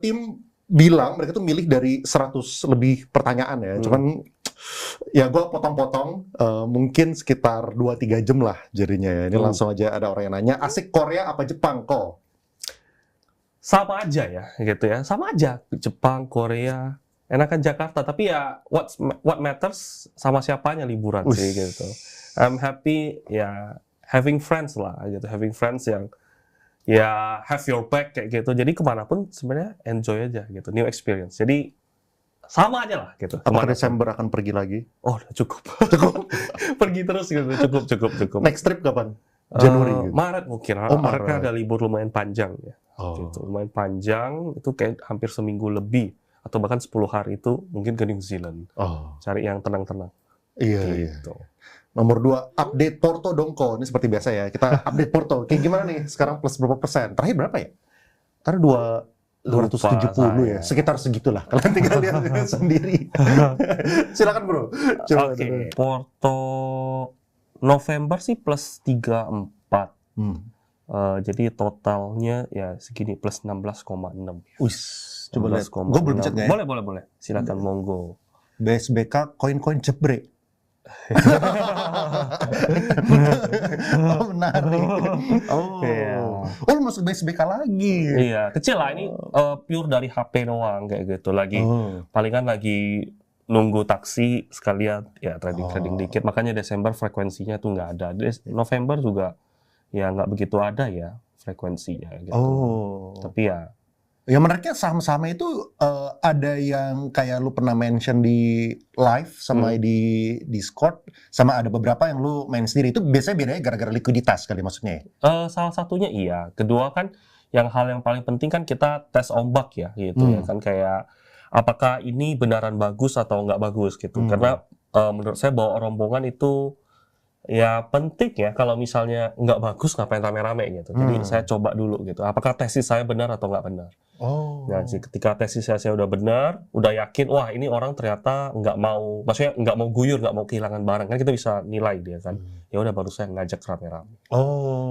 tim bilang mereka tuh milih dari 100 lebih pertanyaan ya. Cuman ya gue potong-potong, mungkin sekitar 2-3 jam lah jadinya ya. Ini langsung aja ada orang yang nanya, asik Korea apa Jepang kok? Sama aja ya gitu ya. Sama aja Jepang, Korea. Enakan Jakarta, tapi ya what matters sama siapanya liburan sih gitu. I'm happy ya having friends lah gitu, having friends yang ya have your back kayak gitu. Jadi kemanapun sebenarnya enjoy aja gitu, new experience. Jadi sama aja lah gitu. Apakah Desember akan pergi lagi? Oh cukup, pergi terus gitu, cukup. Next trip kapan? Januari gitu? Maret mungkin. Maret kan ada libur lumayan panjang ya. Gitu. Lumayan panjang, itu kayak hampir seminggu lebih. Atau bahkan 10 hari itu mungkin ke New Zealand. Cari yang tenang-tenang. Iya. Gitu. Nomor 2, update Porto dong kok. Ini seperti biasa ya, kita update Porto. Kayak gimana nih? Sekarang plus berapa persen? Terakhir berapa ya? Tadi 270 ya? Sekitar segitulah. Kalian tinggal lihat sendiri. Silakan bro. Oke. Porto November sih plus 34. Jadi totalnya ya segini plus 16,6. Coba lihat. Gue belum cek ya? Boleh. Silakan monggo. BSBK koin-koin jebre. Menarik. Lu masuk BSBK lagi. Iya, kecil lah ini pure dari HP doang kayak gitu. Palingan lagi nunggu taksi sekalian ya trading dikit. Makanya Desember frekuensinya tuh nggak ada. November juga ya nggak begitu ada ya frekuensinya gitu. Tapi ya yang menariknya saham-saham itu ada yang kayak lu pernah mention di live sama di Discord, sama ada beberapa yang lu main sendiri. Itu biasanya bedanya gara-gara likuiditas kali maksudnya ya? Salah satunya iya. Kedua kan hal yang paling penting kan kita tes ombak ya gitu ya kan, kayak apakah ini benaran bagus atau nggak bagus gitu. Karena menurut saya bawa rombongan itu ya penting ya, kalau misalnya nggak bagus ngapain rame-rame gitu. Jadi saya coba dulu gitu, apakah tesis saya benar atau nggak benar. Nah, ketika tesis saya udah benar, udah yakin, wah ini orang ternyata nggak mau, maksudnya nggak mau guyur, nggak mau kehilangan barang, kan kita bisa nilai dia kan. Ya udah baru saya ngajak rame-rame.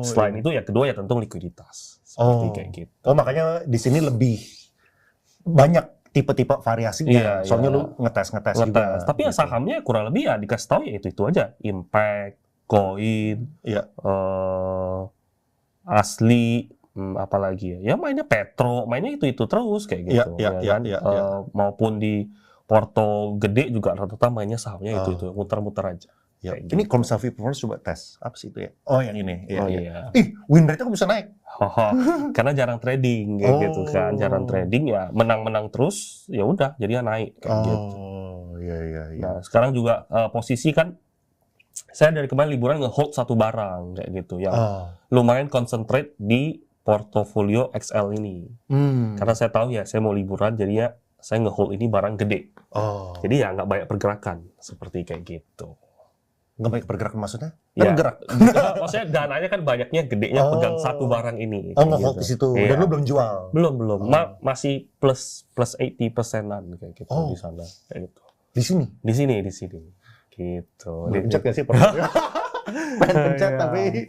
Selain itu ya kedua ya tentu likuiditas. Seperti kayak gitu. Makanya di sini lebih banyak tipe-tipe variasinya. Soalnya lu ngetes juga. Tapi ya sahamnya kurang lebih ya dikasih tahu ya itu aja. Impact, Koin, Asli, apalagi ya mainnya Petro, mainnya itu terus kayak gitu. Maupun di Porto gede juga rata-rata mainnya sahamnya itu muter-muter aja. Ini gitu. Kalau misalnya performance coba tes apa sih itu ya? Yang ini. Iya. Win rate-nya kok bisa naik? Karena jarang trading kayak gitu kan. Jarang trading ya menang-menang terus ya udah jadinya naik kayak gitu. Iya. Nah, sekarang juga posisi kan saya dari kemarin liburan nge-hold satu barang kayak gitu yang lumayan concentrate di portofolio XL ini. Karena saya tahu ya saya mau liburan jadinya saya nge-hold ini barang gede. Jadi ya nggak banyak pergerakan seperti kayak gitu. Nggak banyak pergerakan maksudnya? Ya, bergerak. Maksudnya dananya kan banyaknya gedenya pegang satu barang ini. Nge-hold di situ. Dan lu belum jual? Belum. Masih plus 80%-an kayak gitu di sana kayak gitu. Di sini. Gitu. Pencet gak sih? Pengen pencet tapi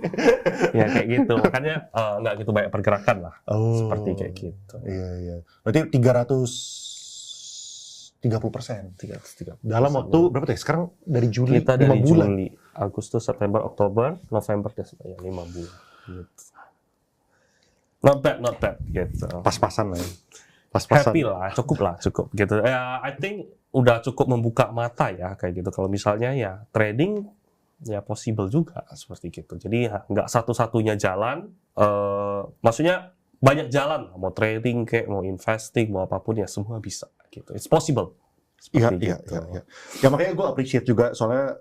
ya kayak gitu. Makanya nggak gitu banyak pergerakan lah. Seperti kayak gitu. Iya. Berarti 330%. Dalam waktu berapa tuh ya? Sekarang dari Juli, kita dari 5 bulan. Juli, Agustus, September, Oktober, November, Desember, ya 5 bulan. Gitu. Not bad gitu. Pas-pasan lah ya. Happy lah, cukup gitu. Ya, I think udah cukup membuka mata ya kayak gitu. Kalau misalnya ya trading ya possible juga seperti gitu. Jadi nggak satu-satunya jalan. Maksudnya banyak jalan. Mau trading kayak mau investing mau apapun ya semua bisa gitu. It's possible. Iya. Ya makanya gue appreciate juga soalnya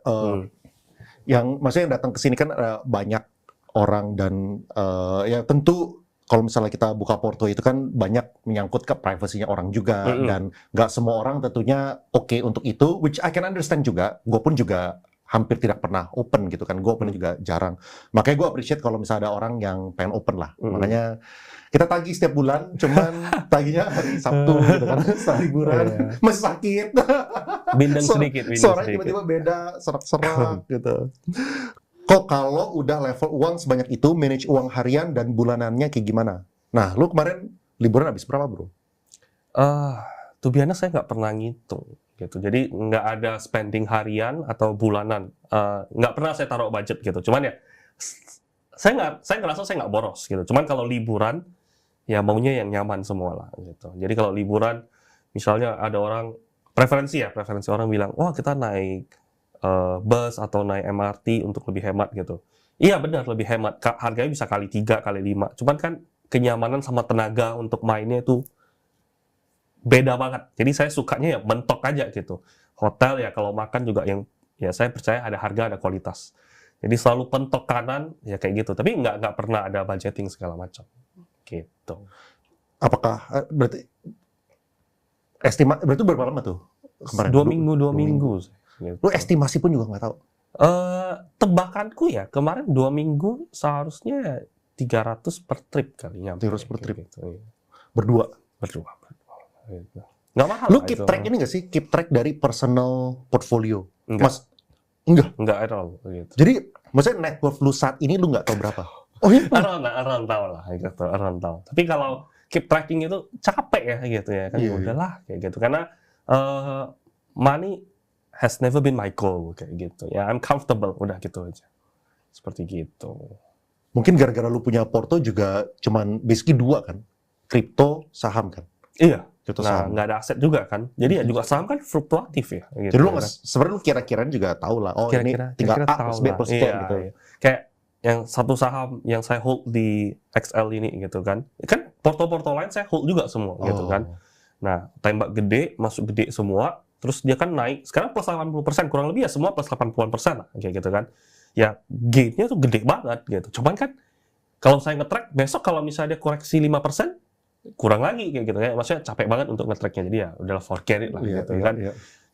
yang maksudnya yang datang ke sini kan banyak orang dan ya tentu kalau misalnya kita buka Porto itu kan banyak menyangkut ke privasinya orang juga dan nggak semua orang tentunya oke untuk itu, which I can understand juga. Gue pun juga hampir tidak pernah open gitu kan, gue open juga jarang. Makanya gue appreciate kalau misalnya ada orang yang pengen open lah. Makanya kita tagih setiap bulan, cuman tagihnya hari Sabtu gitu kan, setelah liburan, masih sakit. Bindeng sedikit. Suaranya tiba-tiba beda, serak-serak gitu. Kok kalau udah level uang sebanyak itu, manage uang harian dan bulanannya kayak gimana? Nah, lu kemarin liburan habis berapa, bro? To be honest, saya nggak pernah ngitung gitu. Jadi nggak ada spending harian atau bulanan. Nggak pernah saya taruh budget gitu. Cuman ya saya ngerasa saya nggak boros gitu. Cuman kalau liburan ya maunya yang nyaman semua lah gitu. Jadi kalau liburan misalnya ada orang preferensi orang bilang, wah kita naik bus atau naik MRT untuk lebih hemat gitu. Iya benar lebih hemat. Harganya bisa kali 3, kali 5. Cuman kan kenyamanan sama tenaga untuk mainnya itu beda banget. Jadi saya sukanya ya mentok aja gitu. Hotel ya kalau makan juga yang ya saya percaya ada harga, ada kualitas. Jadi selalu pentok kanan ya kayak gitu. Tapi nggak pernah ada budgeting segala macam. Gitu. Apakah berarti berarti berapa lama tuh kemarin? 2 minggu. Gitu. Lu estimasi pun juga nggak tahu? Tebakanku ya kemarin 2 minggu seharusnya 300 per trip kali ya. 300 per trip. Gitu, ya. Berdua. Gitu. Nggak mahal. Lu keep track ini nggak sih? Keep track dari personal portfolio? Enggak. Enggak at all. Gitu. Jadi maksudnya net worth lu saat ini lu nggak tahu berapa? Oh iya? Around tahu lah gitu, around tahu. Tapi kalau keep tracking itu capek ya gitu ya kan. Ya udahlah kayak gitu. Karena money has never been my goal kayak gitu. Ya I'm comfortable udah gitu aja. Seperti gitu. Mungkin gara-gara lu punya porto juga cuman basically 2 kan? Kripto, saham kan? Iya. Kripto, nah, saham. nggak ada aset juga kan? Jadi ya juga saham kan fluktuatif ya. Gitu, jadi lu kan? sebenarnya lu kira-kira juga tahu lah. Oh kira-kira, ini tinggal A plus B plus C gitu. Iya. Kayak yang satu saham yang saya hold di XL ini gitu kan. Kan porto-porto lain saya hold juga semua gitu kan. Nah, tembak gede, masuk gede semua. Terus dia kan naik, sekarang plus 80%, kurang lebih ya semua plus 80% lah, kayak gitu kan. Ya, gain-nya tuh gede banget gitu. Cuman kan, kalau saya nge-track, besok kalau misalnya dia koreksi 5%, kurang lagi kayak gitu ya. Maksudnya capek banget untuk nge-tracknya, jadi ya udahlah forget it lah gitu kan.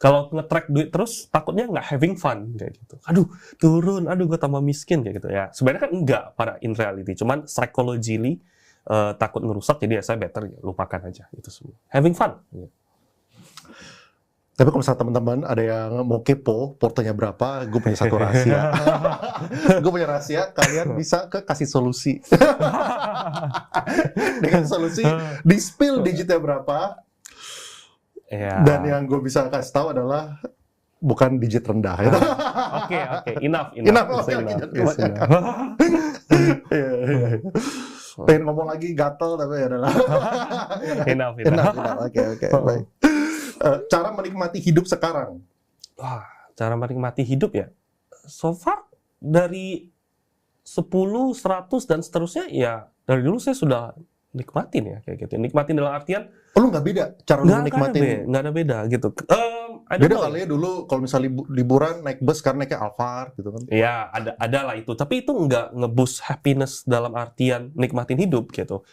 Kalau nge-track duit terus, takutnya nggak having fun kayak gitu. Aduh, turun, aduh gue tambah miskin kayak gitu ya. Sebenarnya kan enggak pada in reality, cuman psychologically takut ngerusak, jadi ya saya better ya, lupakan aja itu semua. Having fun. Gitu. Tapi kalau misalnya teman-teman ada yang mau kepo portonya berapa, gue punya satu rahasia. Gue punya rahasia, kalian bisa kasih solusi. Dengan solusi, di-spill digitnya berapa. Ya. Dan yang gue bisa kasih tahu adalah bukan digit rendah. Oke. Enough. Pengen ngomong lagi gatel tapi ya adalah. Enough. Oke. Baik. Cara menikmati hidup sekarang. Wah, cara menikmati hidup ya. So far dari 10, 100 dan seterusnya ya dari dulu saya sudah nikmatin ya kayak gitu. Nikmatin dalam artian lu nggak beda cara lu menikmatin. Nggak ada beda gitu. Beda kali ya dulu kalau misalnya liburan naik bus karena naiknya Alphard gitu kan. Iya, ada lah itu. Tapi itu nggak nge-boost happiness dalam artian nikmatin hidup gitu.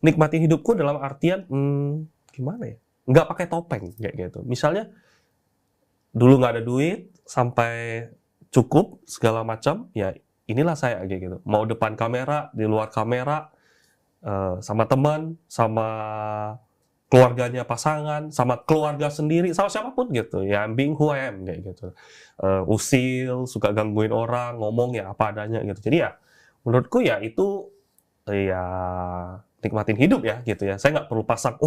Nikmatin hidupku dalam artian gimana ya? Nggak pakai topeng kayak gitu. Misalnya dulu nggak ada duit sampai cukup segala macam, ya inilah saya kayak gitu. Mau depan kamera, di luar kamera, sama teman, sama keluarganya pasangan, sama keluarga sendiri, sama siapapun gitu. Ya I'm being who I am kayak gitu. Usil, suka gangguin orang, ngomong ya apa adanya gitu. Jadi ya menurutku ya itu ya nikmatin hidup ya gitu ya. Saya nggak perlu pasang,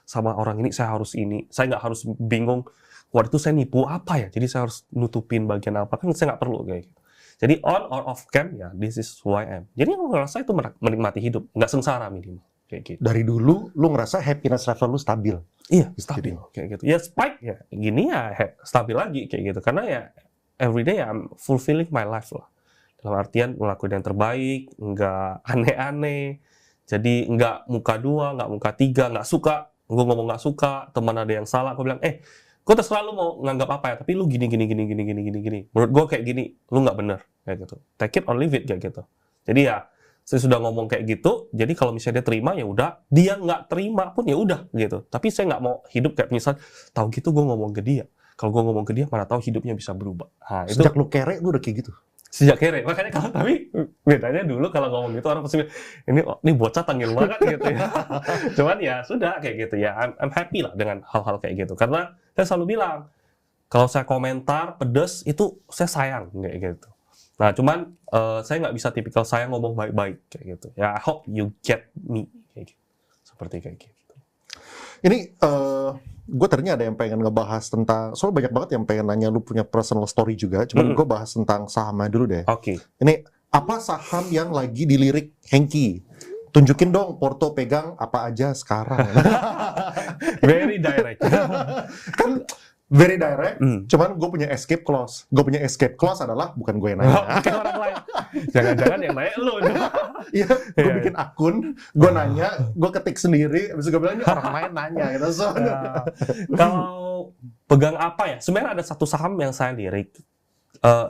sama orang ini saya harus ini. Saya nggak harus bingung, waktu itu saya nipu apa ya. Jadi saya harus nutupin bagian apa. Kan saya nggak perlu kayak gitu. Jadi on or off cam ya, this is who I am. Jadi aku ngerasa itu menikmati hidup. Nggak sengsara minimal. Kayak gitu. Dari dulu lu ngerasa happiness level lu stabil? Iya, stabil. Kayak gitu. Ya spike ya, gini ya stabil lagi kayak gitu. Karena ya everyday I'm fulfilling my life lah. Dalam artian ngelakuin yang terbaik, nggak aneh-aneh. Jadi nggak muka 2, nggak muka 3, nggak suka. Gue ngomong nggak suka, teman ada yang salah, gue bilang, gue terserah lu mau nganggap apa ya, tapi lu gini. Menurut gue kayak gini, lu nggak bener, kayak gitu. Take it or leave it, kayak gitu. Jadi ya, saya sudah ngomong kayak gitu, jadi kalau misalnya dia terima, ya udah. Dia nggak terima pun, ya udah, gitu. Tapi saya nggak mau hidup kayak misal, tahu gitu gue ngomong ke dia. Kalau gue ngomong ke dia, mana tahu hidupnya bisa berubah. Nah, sejak lu kere, lu udah kayak gitu? Sejak kere, makanya kalau tapi bedanya dulu kalau ngomong gitu orang pasti ini bocah tangil banget gitu ya. Cuman ya sudah kayak gitu ya. I'm happy lah dengan hal-hal kayak gitu karena saya selalu bilang kalau saya komentar pedes itu saya sayang kayak gitu. Nah cuman saya nggak bisa tipikal saya ngomong baik-baik kayak gitu. Ya I hope you get me kayak gitu. Seperti kayak gitu. Ini gue tadinya ada yang pengen ngebahas tentang, soalnya banyak banget yang pengen nanya lu punya personal story juga, cuman gue bahas tentang sahamnya dulu deh. Oke. Ini, apa saham yang lagi dilirik Hengki? Tunjukin dong, Porto pegang apa aja sekarang. Very direct. Kan very direct, cuman gue punya escape clause. Gue punya escape clause adalah bukan gue yang nanya. Bukan orang lain. Jangan-jangan yang nanya lu. Iya, gue bikin akun, gue nanya, gue ketik sendiri, habis itu gue bilang ini orang lain nanya gitu. So, kalau pegang apa ya? Sebenarnya ada satu saham yang saya lirik.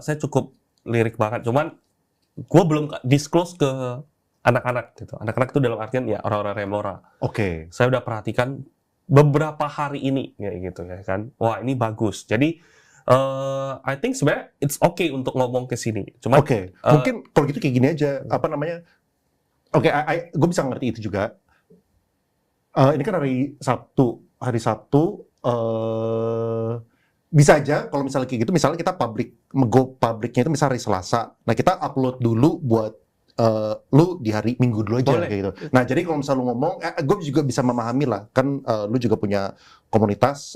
Saya cukup lirik banget, cuman gue belum disclose ke anak-anak gitu. Anak-anak itu dalam artian ya orang-orang Remora. Oke. Saya udah perhatikan beberapa hari ini kayak gitu ya kan. Wah, ini bagus. Jadi I think sebenarnya it's okay untuk ngomong ke sini. Cuma mungkin kalau gitu kayak gini aja, apa namanya? Gue bisa ngerti itu juga. Ini kan hari Sabtu bisa aja kalau misalnya kayak gitu, misalnya kita publiknya itu misalnya hari Selasa. Nah, kita upload dulu buat lu di hari Minggu dulu aja kayak gitu. Nah, jadi kalau misalnya lu ngomong, gue juga bisa memahami lah, kan lu juga punya komunitas,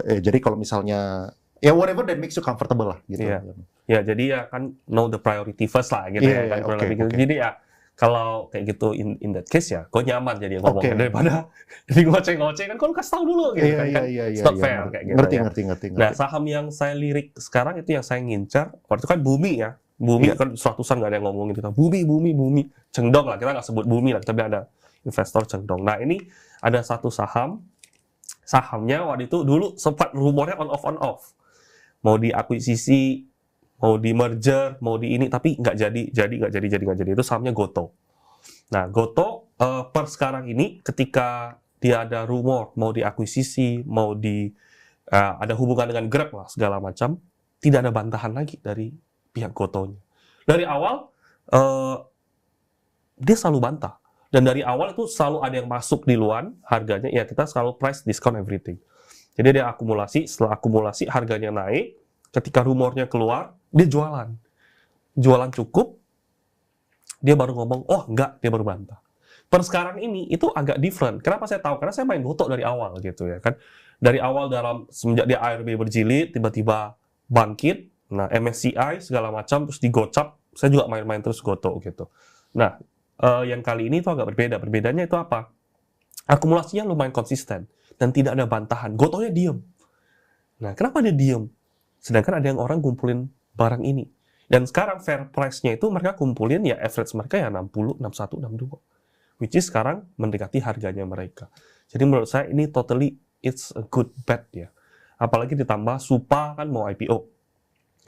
jadi kalau misalnya ya whatever that makes you comfortable lah gitu. Ya, jadi ya kan know the priority first lah gitu ya kan. Jadi ya kalau kayak gitu in that case ya, gue nyaman jadi ngomongnya daripada di ngoceh-ngoceh kan, kau kasih tahu dulu gitu kan. It's not fair kayak gitu. Ngerti. Nah, saham yang saya lirik sekarang itu yang saya ngincar, waktu itu kan Bumi ya. Bumi kan 100-an nggak ada yang ngomongin kita. Bumi. Cengdong lah, kita nggak sebut Bumi lah, tapi ada investor Cengdong. Nah, ini ada satu sahamnya waktu itu dulu sempat rumornya on off. Mau diakuisisi, mau di merger, mau di ini, tapi nggak jadi. Itu sahamnya Goto. Nah, Goto per sekarang ini ketika dia ada rumor mau diakuisisi, mau ada hubungan dengan Grab lah segala macam, tidak ada bantahan lagi dari pihak Gotonya. Dari awal dia selalu bantah, dan dari awal itu selalu ada yang masuk di luar harganya, ya kita selalu price discount everything. Jadi dia akumulasi, setelah akumulasi harganya naik, ketika rumornya keluar dia jualan cukup, dia baru ngomong oh enggak, dia baru bantah. Per sekarang ini itu agak different. Kenapa saya tahu? Karena saya main Goto dari awal gitu ya kan. Dari awal semenjak dia ARB berjilid tiba-tiba bangkit. Nah, MSCI segala macam, terus digocap, saya juga main-main terus Goto gitu. Nah, yang kali ini itu agak berbeda. Perbedaannya itu apa? Akumulasinya lumayan konsisten dan tidak ada bantahan. Gotonya diem. Nah, kenapa dia diem? Sedangkan ada yang orang kumpulin barang ini. Dan sekarang fair price-nya itu mereka kumpulin ya average mereka ya 60, 61, 62. Which is sekarang mendekati harganya mereka. Jadi menurut saya ini totally it's a good bet ya. Apalagi ditambah Supa kan mau IPO.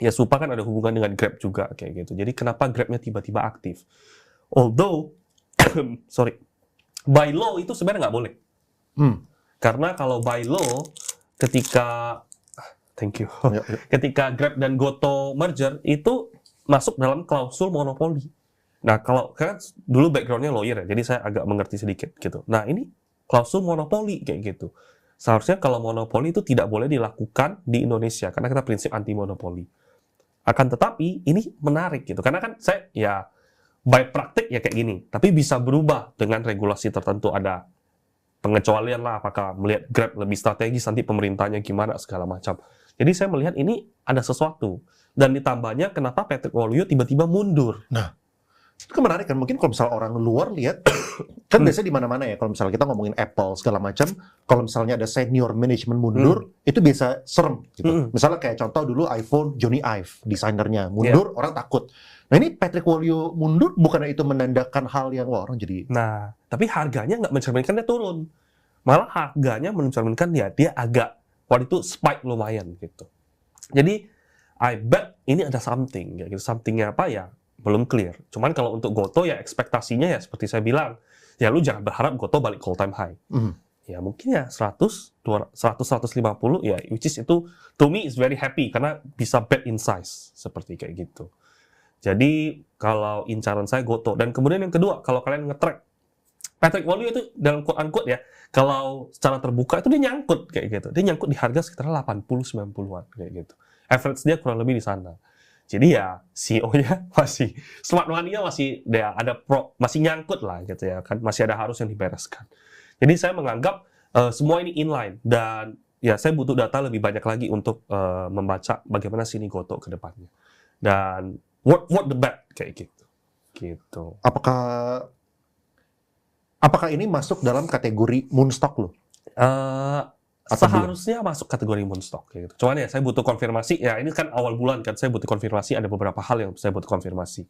Ya, Supa kan ada hubungan dengan Grab juga kayak gitu. Jadi kenapa Grab-nya tiba-tiba aktif? Although, buy low itu sebenarnya nggak boleh. Karena kalau buy low, ketika Grab dan Goto merger, itu masuk dalam klausul monopoli. Nah, kalau kan dulu background-nya lawyer ya, jadi saya agak mengerti sedikit gitu. Nah, ini klausul monopoli kayak gitu. Seharusnya kalau monopoli itu tidak boleh dilakukan di Indonesia, karena kita prinsip anti monopoli. Akan tetapi ini menarik gitu, karena kan saya ya by praktik ya kayak gini, tapi bisa berubah dengan regulasi tertentu, ada pengecualian lah, apakah melihat Grab lebih strategis nanti pemerintahnya gimana segala macam. Jadi saya melihat ini ada sesuatu, dan ditambahnya kenapa Patrick Waluyo tiba-tiba mundur. Nah, itu kan menarik kan, mungkin kalau misalnya orang luar lihat kan biasanya di mana-mana ya, kalau misalnya kita ngomongin Apple segala macam, kalau misalnya ada senior management mundur, itu biasa serem gitu. Misalnya kayak contoh dulu iPhone, Johnny Ive, desainernya mundur, orang takut. Nah, ini Patrick Waluyo mundur, bukannya itu menandakan hal yang wah orang jadi. Nah, tapi harganya nggak mencerminkan dia turun, malah harganya mencerminkan dia agak waktu itu spike lumayan gitu. Jadi I bet ini ada something, ya gitu. Somethingnya apa ya? Belum clear. Cuman kalau untuk Goto ya ekspektasinya ya seperti saya bilang, ya lu jangan berharap Goto balik all time high. Ya mungkin ya 100, 150 ya, which is itu to me is very happy karena bisa bet in size seperti kayak gitu. Jadi kalau incaran saya Goto. Dan kemudian yang kedua, kalau kalian nge-track Patrick Waluyo itu dalam quote-unquote ya, kalau secara terbuka itu dia nyangkut kayak gitu. Dia nyangkut di harga sekitar 80-90-an kayak gitu. Average dia kurang lebih di sana. Jadi ya CEO-nya masih smart money-nya masih masih nyangkut lah gitu ya kan, masih ada harus yang dibereskan. Jadi saya menganggap semua ini inline, dan ya saya butuh data lebih banyak lagi untuk membaca bagaimana sini Gotoh ke depannya. Dan what the bet kayak gitu. Gitu. Apakah ini masuk dalam kategori Moonstock lo? Seharusnya masuk kategori Moonstock gitu. Cuman ya saya butuh konfirmasi. Ya ini kan awal bulan kan, saya butuh konfirmasi. Ada beberapa hal yang saya butuh konfirmasi.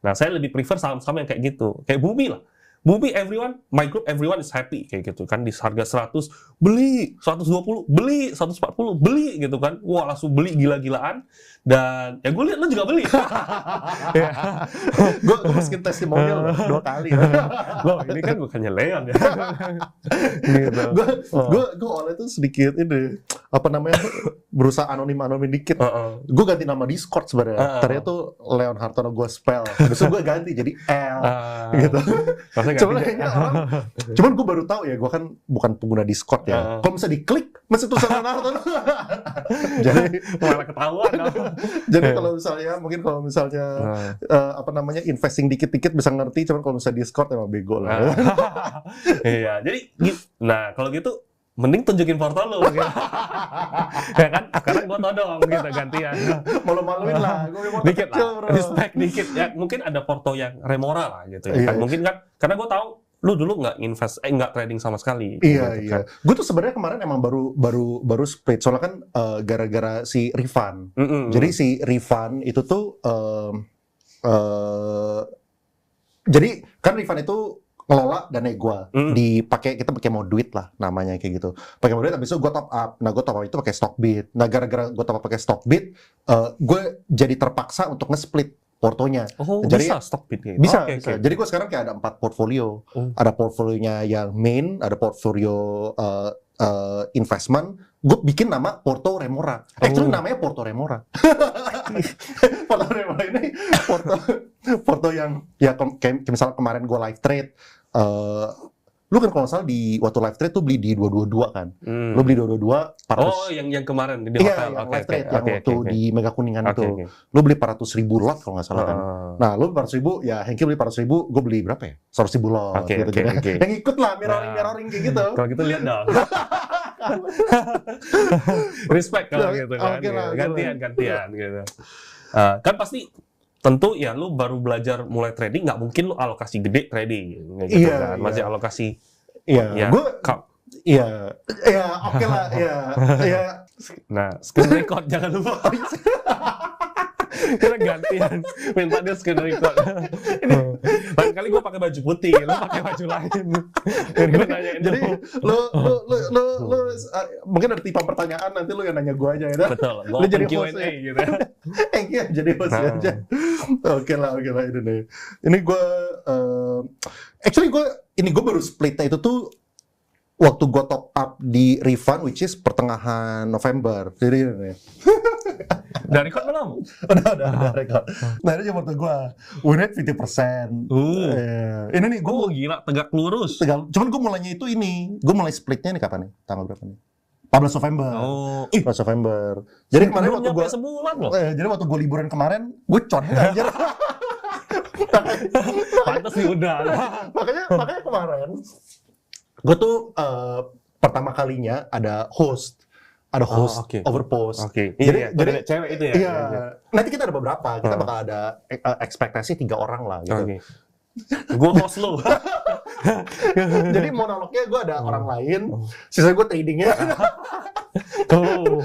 Nah saya lebih prefer saham-saham yang kayak gitu. Kayak Bumi lah. Bumi everyone, my group everyone is happy kayak gitu kan, di harga 100 beli, 120 beli, 140 beli gitu kan. Wah, langsung beli gila-gilaan. Dan ya gue lihat lu juga beli. Gue masukin testimonial 2 kali. Loh, ini kan bukannya Leon ya. Gitu. Gue awalnya tuh sedikit ini apa namanya, berusaha anonim dikit. Gue ganti nama Discord sebenarnya. Ternyata tuh Leon Hartono gue spell. Besok gue ganti jadi L gitu. Cuman gue baru tahu ya, gue kan bukan pengguna Discord ya. Kalau misalnya diklik masih tulisan Leon Hartono. Jadi malah ketahuan dong. Jadi kalau misalnya apa namanya, investing dikit-dikit bisa ngerti, cuman kalau misalnya Discord emang bego lah. Iya, jadi nah kalau gitu mending tunjukin portal lo gitu. Ya kan? Sekarang gua todong gitu gantian. Malu-maluin lah, gue mau dikit kecil, lah. bro. Respect dikit. Ya mungkin ada porto yang Remora lah gitu ya. Kan? Mungkin kan karena gua tahu lu dulu nggak nggak trading sama sekali. Iya, gitu, iya. Kan? Gue tuh sebenarnya kemarin emang baru split. Soalnya kan gara-gara si refund. Jadi si refund itu tuh jadi kan refund itu ngelola dana gue, kita pakai mau duit lah namanya kayak gitu. Pakai mau duit, habis itu gue top up. Nah gue top up itu pakai Stockbit. Nah gara-gara gue top up pakai Stockbit, gue jadi terpaksa untuk nge-split portonya. Jadi bisa Stockbit ya? Bisa. Jadi gue sekarang kayak ada 4 portfolio. Ada portfolionya yang main, ada portfolio investment. Gue bikin nama Porto Remora. Actually namanya Porto Remora. Porto Remora ini porto yang ya kayak misalnya kemarin gue live trade. Lu kan kalau nggak salah di waktu live trade tuh beli di 222 kan. Lu beli 222 400. Oh, yang kemarin di hotel. Iya, yang live trade yang waktu di Mega Kuningan itu. Lu beli 400.000 lot kalau nggak salah kan. Nah, lu 400.000, ya Hengki beli 400.000, gue beli berapa ya? 100.000 lot gitu. Yang ikut lah mirroring kayak gitu. Kalau gitu lihat dong. Respect kalau gitu kan. Gantian gitu. Kan pasti tentu ya lu baru belajar mulai trading, nggak mungkin lu alokasi gede trading gitu kan. Masih alokasi oke lah. Nah, screen record jangan lupa. Kita gantian minta dia screen record. Lain kali gue pakai baju putih, lu pakai baju lain. Jadi lu mungkin ada tipe pertanyaan, nanti lu yang nanya gue aja ya. Betul. Lu jadi Q&A host gitu. Iya, jadi host aja. Oke lah ini nih. Ini gue actually gue baru splitnya itu tuh waktu gue top up di refund, which is pertengahan November. Jadi ini. Udah record belum? Udah record. Nah ini cuma tuh gue win rate 50%. Ini nih gue gila, tegak lurus. Cuman gue mulainya itu ini. Gue mulai splitnya nih kapan nih? Tanggal berapa nih? 14 November. 14 November. Jadi kemarin waktu gue sebulan loh. Jadi waktu gue liburan kemarin, gue con anjir. Pantes nih udah. Makanya kemarin gue tuh pertama kalinya ada host overpost. Jadi cewek itu ya. Iya. Nanti kita ada beberapa. Kita bakal ada ekspektasi 3 orang lah gitu. Gue host lo. Jadi monolognya gue ada orang lain, sisa gue tradingnya.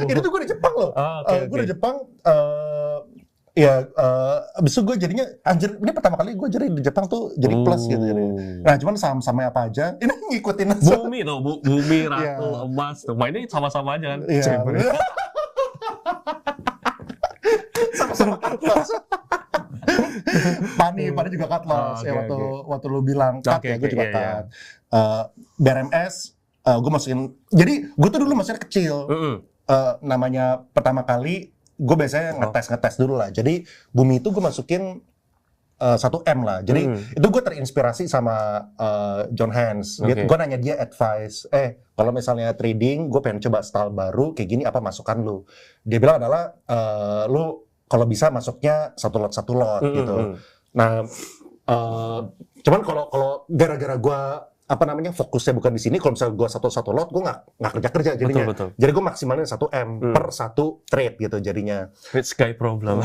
Ini tuh gue di Jepang loh. Gue di Jepang. Abis itu gue jadinya anjir, ini pertama kali gue jadi di Jepang tuh jadi plus gitu jadi. Nah cuman saham-sahamnya apa aja, ini ngikutin Bumi loh, Bumi, Ratu, Emas tuh, ini sama-sama aja kan. Sama-sama cut loss. Pani juga cut loss. Waktu lu bilang cut ya, gue juga cut. BRMS, gue masukin. Jadi gue tuh dulu masih kecil. Namanya pertama kali gue biasanya ngetes dulu lah. Jadi Bumi itu gue masukin 1M lah. Jadi itu gue terinspirasi sama John Hans. Gue nanya dia advice, kalau misalnya trading, gue pengen coba style baru kayak gini, apa masukan lu? Dia bilang adalah lu kalau bisa masuknya satu lot gitu. Nah, cuman kalau gara-gara gue apa namanya fokusnya bukan di sini. Kalau misalnya gue satu lot, gue nggak kerja jadinya. Betul. Jadi gue maksimalin 1 M per 1 trade gitu jadinya. Rich guy problem.